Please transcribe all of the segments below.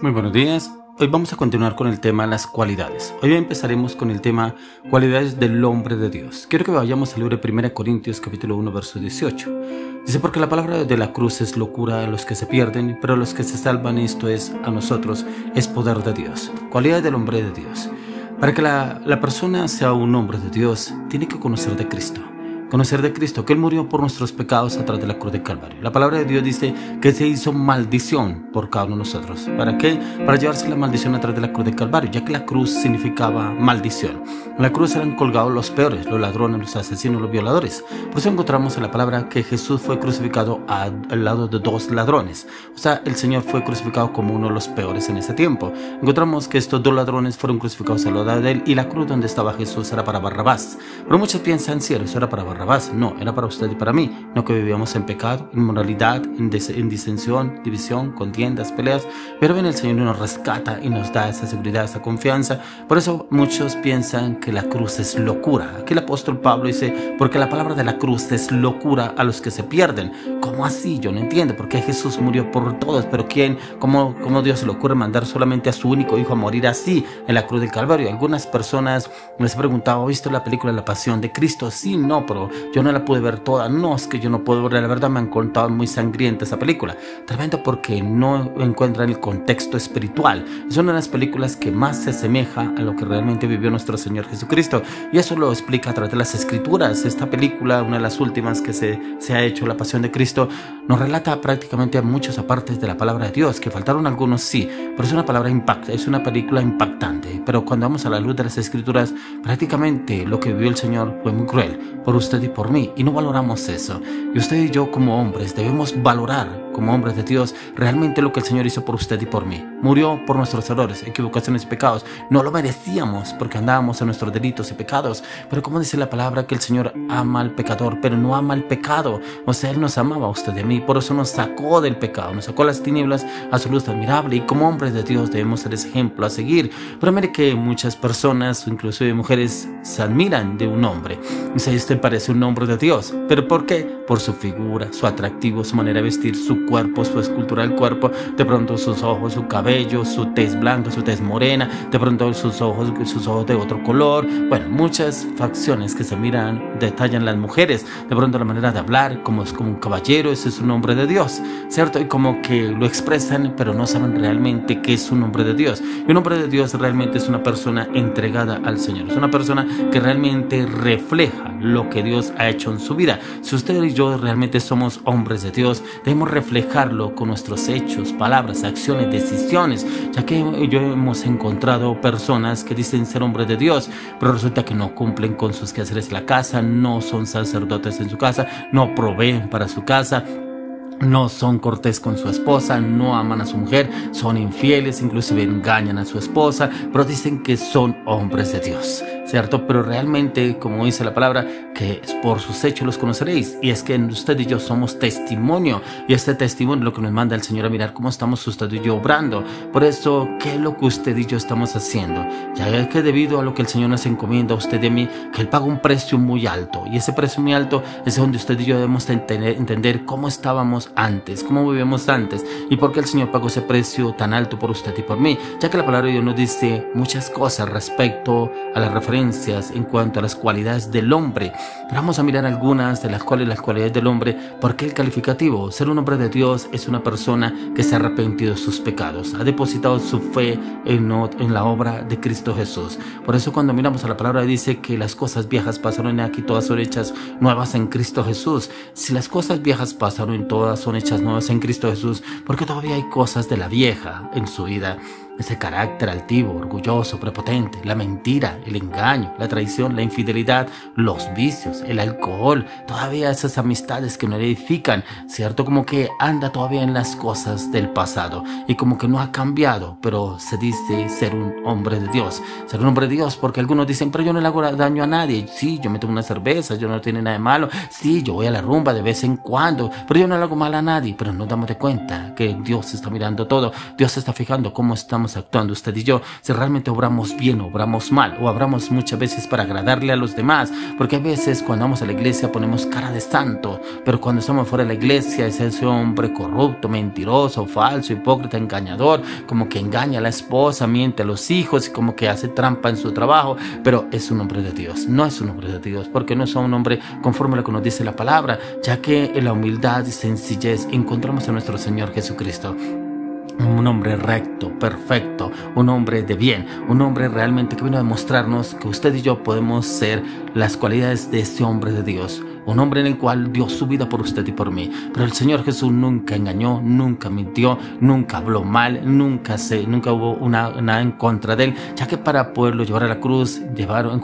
Muy buenos días. Hoy vamos a continuar con el tema las cualidades. Hoy empezaremos con el tema cualidades del hombre de Dios. Quiero que vayamos al libro de 1 Corintios capítulo 1 verso 18. Dice: porque la palabra de la cruz es locura a los que se pierden, pero a los que se salvan, esto es, a nosotros, es poder de Dios. Cualidades del hombre de Dios. Para que la persona sea un hombre de Dios, tiene que conocer de Cristo. Conocer de Cristo, que Él murió por nuestros pecados a través de la cruz de Calvario. La palabra de Dios dice que se hizo maldición por cada uno de nosotros. ¿Para qué? Para llevarse la maldición a través de la cruz de Calvario, ya que la cruz significaba maldición. En la cruz eran colgados los peores, los ladrones, los asesinos, los violadores. Por eso encontramos en la palabra que Jesús fue crucificado al lado de dos ladrones. O sea, el Señor fue crucificado como uno de los peores en ese tiempo. Encontramos que estos dos ladrones fueron crucificados al lado de Él, y la cruz donde estaba Jesús era para Barrabás. Pero muchos piensan, sí, eso era para Barrabás. No, era para usted y para mí. No que vivíamos en pecado, inmoralidad, en disensión, división, contiendas, peleas. Pero viene el Señor y nos rescata y nos da esa seguridad, esa confianza. Por eso muchos piensan que la cruz es locura. Aquí el apóstol Pablo dice: porque la palabra de la cruz es locura a los que se pierden. ¿Cómo así? Yo no entiendo. ¿Por qué Jesús murió por todos? Pero ¿quién? ¿Cómo Dios se le ocurre mandar solamente a su único hijo a morir así en la cruz del Calvario? Algunas personas me han preguntado: ¿viste la película La Pasión de Cristo? Sí, no, pero yo no la pude ver toda. No, es que yo no puedo verla. La verdad me han contado muy sangrienta esa película. Tremendo, porque no encuentran el contexto espiritual. Es una de las películas que más se asemeja a lo que realmente vivió nuestro Señor Jesucristo. Y eso lo explica a través de las Escrituras. Esta película, una de las últimas que se ha hecho, La Pasión de Cristo, nos relata prácticamente muchos apartes de la palabra de Dios. Que faltaron algunos, sí, pero es una palabra es una película impactante. Pero cuando vamos a la luz de las Escrituras, prácticamente lo que vivió el Señor fue muy cruel por usted y por mí, y no valoramos eso. Y usted y yo, como hombres, debemos valorar, como hombres de Dios, realmente lo que el Señor hizo por usted y por mí. Murió por nuestros errores, equivocaciones y pecados. No lo merecíamos porque andábamos en nuestros delitos y pecados. Pero como dice la palabra, que el Señor ama al pecador, pero no ama al pecado. O sea, Él nos amaba a usted y a mí, por eso nos sacó del pecado, nos sacó las tinieblas a su luz admirable. Y como hombres de Dios debemos ser ese ejemplo a seguir. Pero mire que muchas personas, inclusive mujeres, se admiran de un hombre. Dice: este parece un hombre de Dios. ¿Pero por qué? Por su figura, su atractivo, su manera de vestir, su cuerpo, su escultura del cuerpo, de pronto sus ojos, su cabello, su tez blanca, su tez morena, de pronto sus ojos de otro color. Bueno, muchas facciones que se miran, detallan las mujeres. De pronto la manera de hablar, como es como un caballero, ese es un hombre de Dios, ¿cierto? Y como que lo expresan, pero no saben realmente qué es un hombre de Dios. Y un hombre de Dios realmente es una persona entregada al Señor, es una persona que realmente refleja lo que Dios ha hecho en su vida. Si usted y yo realmente somos hombres de Dios, debemos reflejarlo con nuestros hechos, palabras, acciones, decisiones, ya que yo hemos encontrado personas que dicen ser hombres de Dios, pero resulta que no cumplen con sus quehaceres en la casa, no son sacerdotes en su casa, no proveen para su casa, no son cortés con su esposa, no aman a su mujer, son infieles, inclusive engañan a su esposa, pero dicen que son hombres de Dios, ¿cierto? Pero realmente, como dice la palabra, que por sus hechos los conoceréis. Y es que usted y yo somos testimonio, y este testimonio es lo que nos manda el Señor a mirar cómo estamos usted y yo obrando. Por eso, ¿qué es lo que usted y yo estamos haciendo? Ya es que debido a lo que el Señor nos encomienda a usted y a mí, que Él paga un precio muy alto, y ese precio muy alto es donde usted y yo debemos entender cómo estábamos antes, cómo vivíamos antes, y por qué el Señor pagó ese precio tan alto por usted y por mí, ya que la palabra de Dios nos dice muchas cosas respecto a las referencias en cuanto a las cualidades del hombre. Pero vamos a mirar algunas de las cualidades del hombre. Porque el calificativo, ser un hombre de Dios, es una persona que se ha arrepentido de sus pecados, ha depositado su fe en la obra de Cristo Jesús. Por eso cuando miramos a la palabra dice que las cosas viejas pasaron, y aquí todas son hechas nuevas en Cristo Jesús. Si las cosas viejas pasaron, y todas son hechas nuevas en Cristo Jesús, porque todavía hay cosas de la vieja en su vida. Ese carácter altivo, orgulloso, prepotente, la mentira, el engaño, la traición, la infidelidad, los vicios, el alcohol, todavía esas amistades que no le edifican, ¿cierto? Como que anda todavía en las cosas del pasado y como que no ha cambiado, pero se dice ser un hombre de Dios. Ser un hombre de Dios, porque algunos dicen: pero yo no le hago daño a nadie. Sí, yo me tomo una cerveza, yo no tiene nada de malo. Sí, yo voy a la rumba de vez en cuando, pero yo no le hago mal a nadie. Pero nos damos de cuenta que Dios está mirando todo. Dios está fijando cómo estamos estamos actuando usted y yo, si realmente obramos bien o obramos mal, o obramos muchas veces para agradarle a los demás, porque a veces cuando vamos a la iglesia ponemos cara de santo, pero cuando estamos fuera de la iglesia es ese hombre corrupto, mentiroso, falso, hipócrita, engañador, como que engaña a la esposa, miente a los hijos, como que hace trampa en su trabajo, pero es un hombre de Dios. No es un hombre de Dios, porque no es un hombre conforme a lo que nos dice la palabra, ya que en la humildad y sencillez encontramos a nuestro Señor Jesucristo. Un hombre recto, perfecto, un hombre de bien, un hombre realmente que vino a demostrarnos que usted y yo podemos ser las cualidades de ese hombre de Dios. Un hombre en el cual dio su vida por usted y por mí. Pero el Señor Jesús nunca engañó, nunca mintió, nunca habló mal, nunca hubo nada en contra de él, ya que para poderlo llevar a la cruz,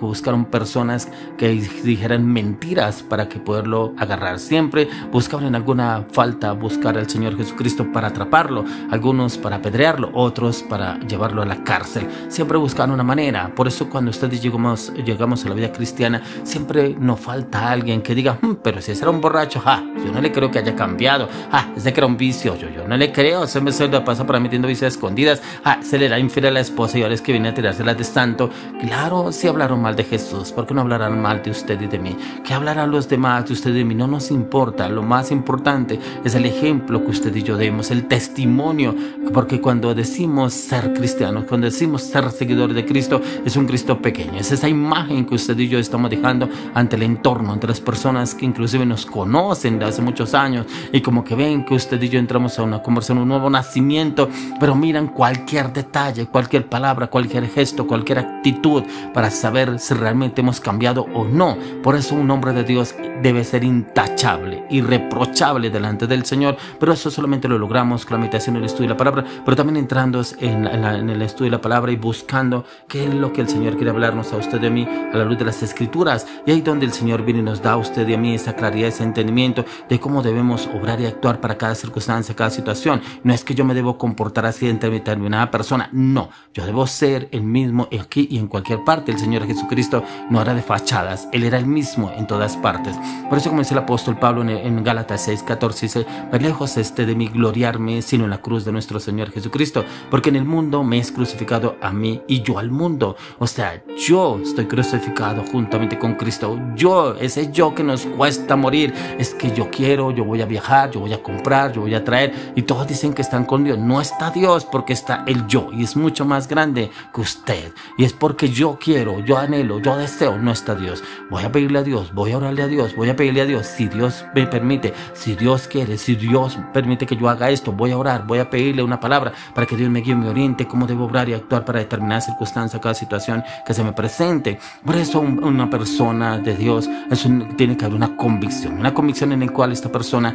buscaron personas que dijeran mentiras para que poderlo agarrar. Siempre buscaban en alguna falta buscar al Señor Jesucristo para atraparlo, algunos para apedrearlo, otros para llevarlo a la cárcel. Siempre buscaban una manera. Por eso cuando ustedes llegamos a la vida cristiana, siempre nos falta alguien que diga, pero si ese era un borracho, yo no le creo que haya cambiado, ese que era un vicio, yo no le creo, se le pasa para metiendo vicios escondidas, se le da infiel a la esposa y ahora es que viene a tirárselas de santo. Claro, si hablaron mal de Jesús, ¿por qué no hablarán mal de usted y de mí? ¿Qué hablarán los demás de usted y de mí? No nos importa, lo más importante es el ejemplo que usted y yo demos, el testimonio, porque cuando decimos ser cristianos, cuando decimos ser seguidores de Cristo, es un Cristo pequeño, es esa imagen que usted y yo estamos dejando ante el entorno, ante las personas que inclusive nos conocen de hace muchos años y como que ven que usted y yo entramos a una conversión, un nuevo nacimiento, pero miran cualquier detalle, cualquier palabra, cualquier gesto, cualquier actitud para saber si realmente hemos cambiado o no. Por eso un hombre de Dios debe ser intachable, irreprochable delante del Señor, pero eso solamente lo logramos con la meditación y el estudio de la palabra, pero también entrando en el estudio de la palabra y buscando qué es lo que el Señor quiere hablarnos a usted y a mí a la luz de las Escrituras, y ahí donde el Señor viene y nos da a usted y a mí esa claridad, ese entendimiento de cómo debemos obrar y actuar para cada circunstancia, cada situación. No es que yo me debo comportar así en determinada persona, no, yo debo ser el mismo aquí y en cualquier parte. El Señor Jesucristo no era de fachadas, Él era el mismo en todas partes. Por eso, como dice el apóstol Pablo en Gálatas 6:14, dice, lejos esté de mí gloriarme, sino en la cruz de nuestro Señor Jesucristo, porque en el mundo me es crucificado a mí y yo al mundo. O sea, yo estoy crucificado juntamente con Cristo. Ese yo que nos cuesta morir, es que yo quiero, yo voy a viajar, yo voy a comprar, yo voy a traer, y todos dicen que están con Dios. No está Dios, porque está el yo, y es mucho más grande que usted, y es porque yo quiero, yo anhelo, yo deseo. No está Dios. Voy a pedirle a Dios, voy a orarle a Dios, voy a pedirle a Dios, si Dios me permite, si Dios quiere, si Dios permite que yo haga esto, voy a orar, voy a pedirle una palabra para que Dios me guíe, me oriente cómo debo obrar y actuar para determinada circunstancia, cada situación que se me presente. Por eso una persona de Dios tiene que haber una convicción en la cual esta persona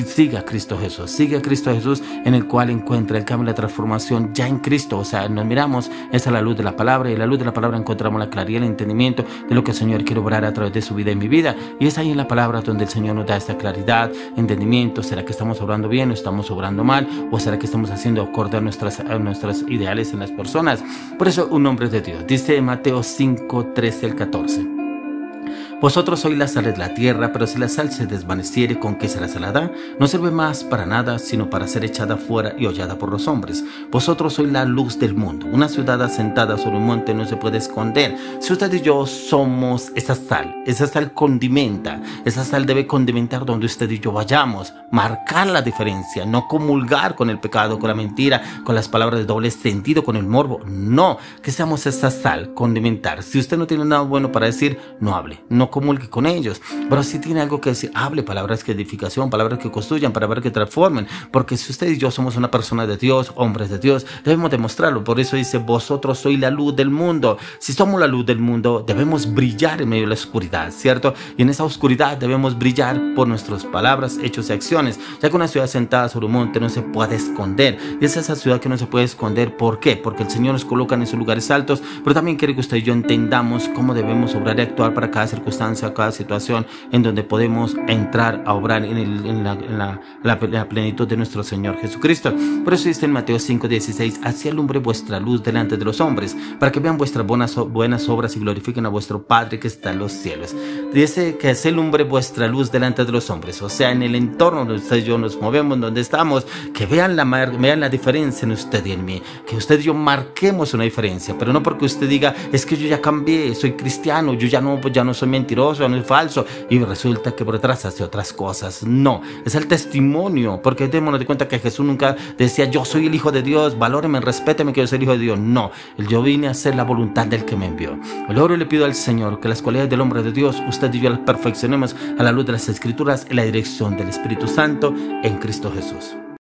sigue a Cristo Jesús, en el cual encuentra el cambio y la transformación ya en Cristo. O sea, nos miramos, esa es la luz de la palabra, y en la luz de la palabra encontramos la claridad, el entendimiento de lo que el Señor quiere obrar a través de su vida y mi vida, y es ahí en la palabra donde el Señor nos da esta claridad, entendimiento. ¿Será que estamos obrando bien o estamos obrando mal? ¿O será que estamos haciendo acorde a nuestras ideales en las personas? Por eso un hombre de Dios, dice Mateo 5:13-14, vosotros sois la sal de la tierra, pero si la sal se desvaneciere, ¿con qué será salada? No sirve más para nada, sino para ser echada fuera y hollada por los hombres. Vosotros sois la luz del mundo. Una ciudad asentada sobre un monte no se puede esconder. Si usted y yo somos esa sal condimenta. Esa sal debe condimentar donde usted y yo vayamos, marcar la diferencia, no comulgar con el pecado, con la mentira, con las palabras de doble sentido, con el morbo. No, que seamos esa sal, condimentar. Si usted no tiene nada bueno para decir, no hable, no comulgue con ellos, pero si tiene algo que decir, hable palabras que edificación, palabras que construyan, palabras que transformen, porque si usted y yo somos una persona de Dios, hombres de Dios, debemos demostrarlo. Por eso dice, vosotros sois la luz del mundo. Si somos la luz del mundo, debemos brillar en medio de la oscuridad, ¿cierto? Y en esa oscuridad debemos brillar por nuestras palabras, hechos y acciones, ya que una ciudad sentada sobre un monte no se puede esconder, y es esa ciudad que no se puede esconder. ¿Por qué? Porque el Señor nos coloca en esos lugares altos, pero también quiere que usted y yo entendamos cómo debemos obrar y actuar para cada circunstancia circunstancia, a cada situación en donde podemos entrar a obrar en la plenitud de nuestro Señor Jesucristo. Por eso dice en Mateo 5:16, así alumbre vuestra luz delante de los hombres, para que vean vuestras buenas obras y glorifiquen a vuestro Padre que está en los cielos. Dice que así alumbre vuestra luz delante de los hombres, o sea, en el entorno donde usted y yo nos movemos, donde estamos, que vean la diferencia en usted y en mí, que usted y yo marquemos una diferencia, pero no porque usted diga, es que yo ya cambié, soy cristiano, yo ya no soy mentiroso, ya no soy falso, y resulta que por detrás hace otras cosas. No, es el testimonio, porque démonos de cuenta que Jesús nunca decía, yo soy el Hijo de Dios, valóreme, respéteme que yo soy el Hijo de Dios. No, yo vine a hacer la voluntad del que me envió. El oro le pido al Señor que las cualidades del hombre de Dios, usted y yo las perfeccionemos a la luz de las Escrituras y la dirección del Espíritu Santo en Cristo Jesús.